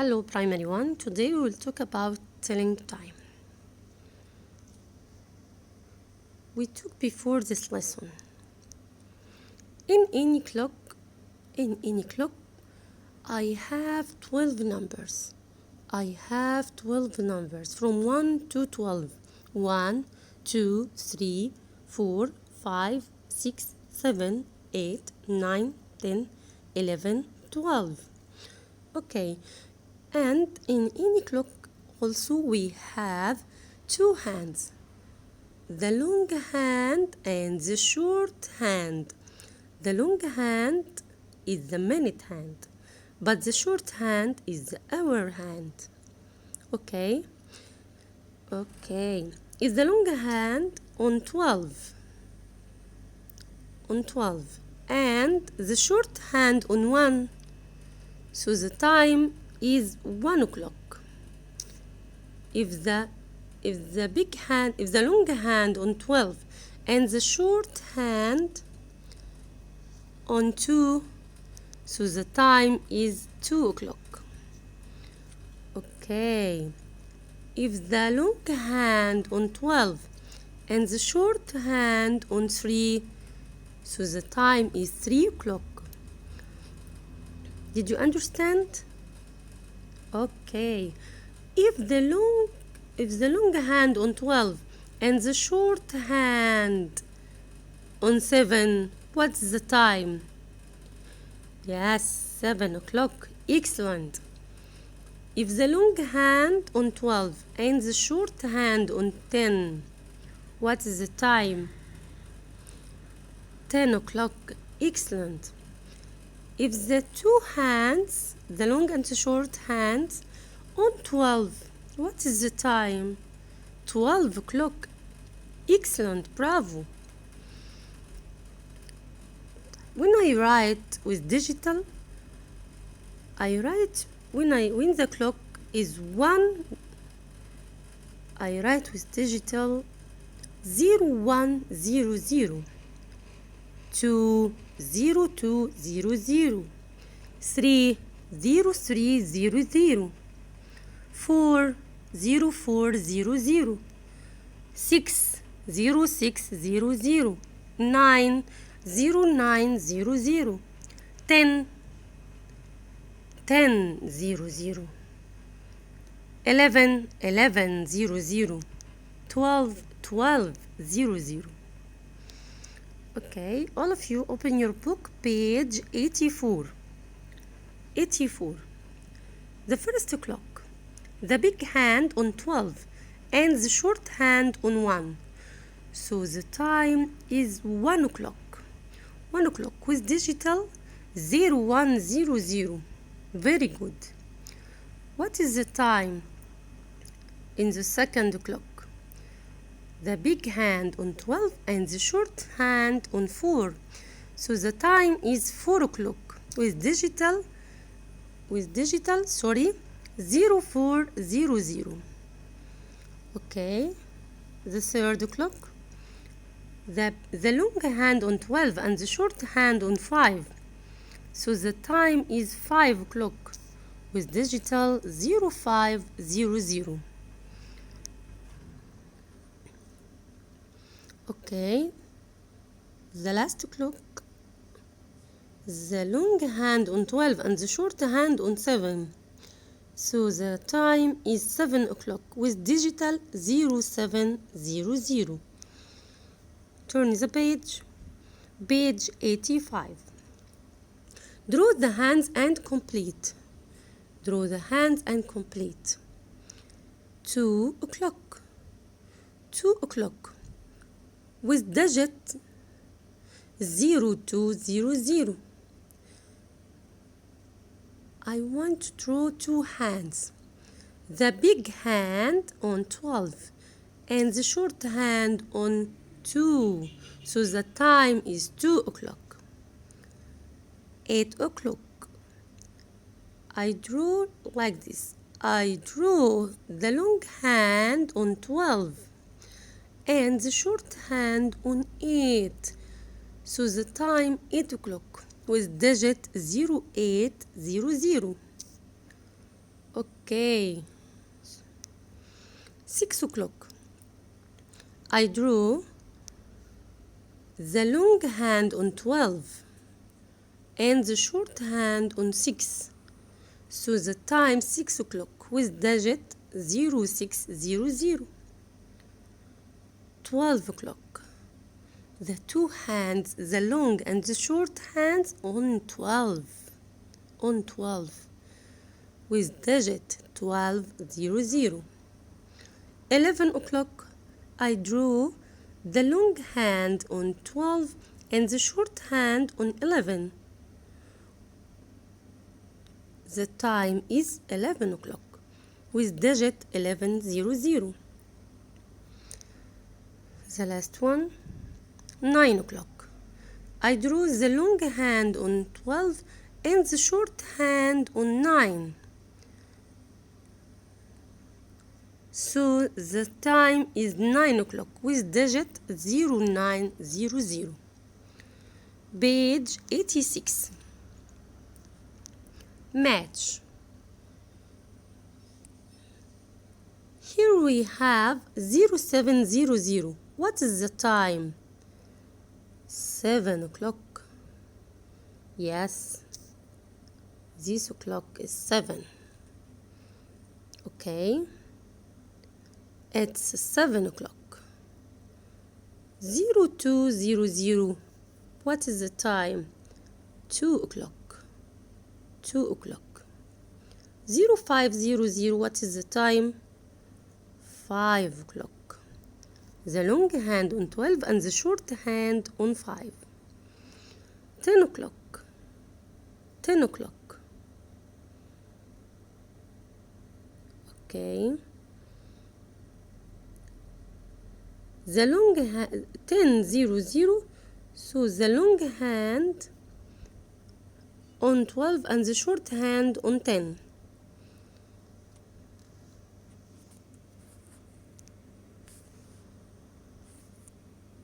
Hello Primary 1, today we will talk about telling time. We took before this lesson. In any clock, I have 12 numbers. I have 12 numbers from 1 to 12. 1, 2, 3, 4, 5, 6, 7, 8, 9, 10, 11, 12. Okay, and in any clock also we have two hands, the long hand and the short hand. The long hand is the minute hand, but the short hand is the hour hand. Okay, is the long hand on 12, and the short hand on 1, so the time is 1 o'clock. If the long hand on 12 and the short hand on 2, so the time is 2 o'clock. Okay, if the long hand on 12 and the short hand on 3, so the time is 3 o'clock. Did you understand? Okay, if the long hand on 12 and the short hand on 7, what's the time? Yes, 7 o'clock. Excellent. If the long hand on 12 and the short hand on 10, what is the time? 10 o'clock. Excellent. If the two hands, the long and the short hands, on 12, what is the time? 12 o'clock. Excellent, bravo. When I write with digital, I write when the clock is 1, I write with digital 0100, 2 0200, 3 0300, 4 0400, 6 0600, 9 0900, 10 1000, 11 1100, 12 1200. Okay, all of you open your book, page 84. 84. The first clock, the big hand on 12 and the short hand on 1. So the time is 1 o'clock. 1 o'clock with digital 0100. Very good. What is the time in the second clock? The big hand on 12 and the short hand on 4. So the time is 4 o'clock with digital 0400. Okay, the third clock, the long hand on 12 and the short hand on 5. So the time is 5 o'clock with digital 0500. Okay, the last clock, the long hand on 12 and the short hand on 7. So the time is 7 o'clock with digital 0700. Turn the page, page 85. Draw the hands and complete. Draw the hands and complete. 2 o'clock. 2 o'clock with digit 0200. I want to draw two hands, the big hand on 12 and the short hand on 2, so the time is 2 o'clock. 8 o'clock. I draw like this. I draw the long hand on 12 and the short hand on 8, so the time 8 o'clock with digit 0800. Okay. 6 o'clock. I drew the long hand on 12 and the short hand on 6. So the time 6 o'clock with digit 0600. 12 o'clock. The two hands, the long and the short hands on 12. On 12 with digit 1200. 11 o'clock. I drew the long hand on 12 and the short hand on 11. The time is 11 o'clock with digit 1100. The last one, 9 o'clock. I drew the long hand on 12 and the short hand on 9. So the time is 9 o'clock with digit 0900. Page 86. Match. Here we have 0700. What is the time? 7 o'clock. Yes, this o'clock is 7. Okay. It's 7 o'clock. 0200. What is the time? 2 o'clock. 2 o'clock. 0500. What is the time? 5 o'clock. The long hand on 12 and the short hand on 5. 10 o'clock. 10 o'clock. Okay. The long hand 10:00, so the long hand on 12 and the short hand on 10.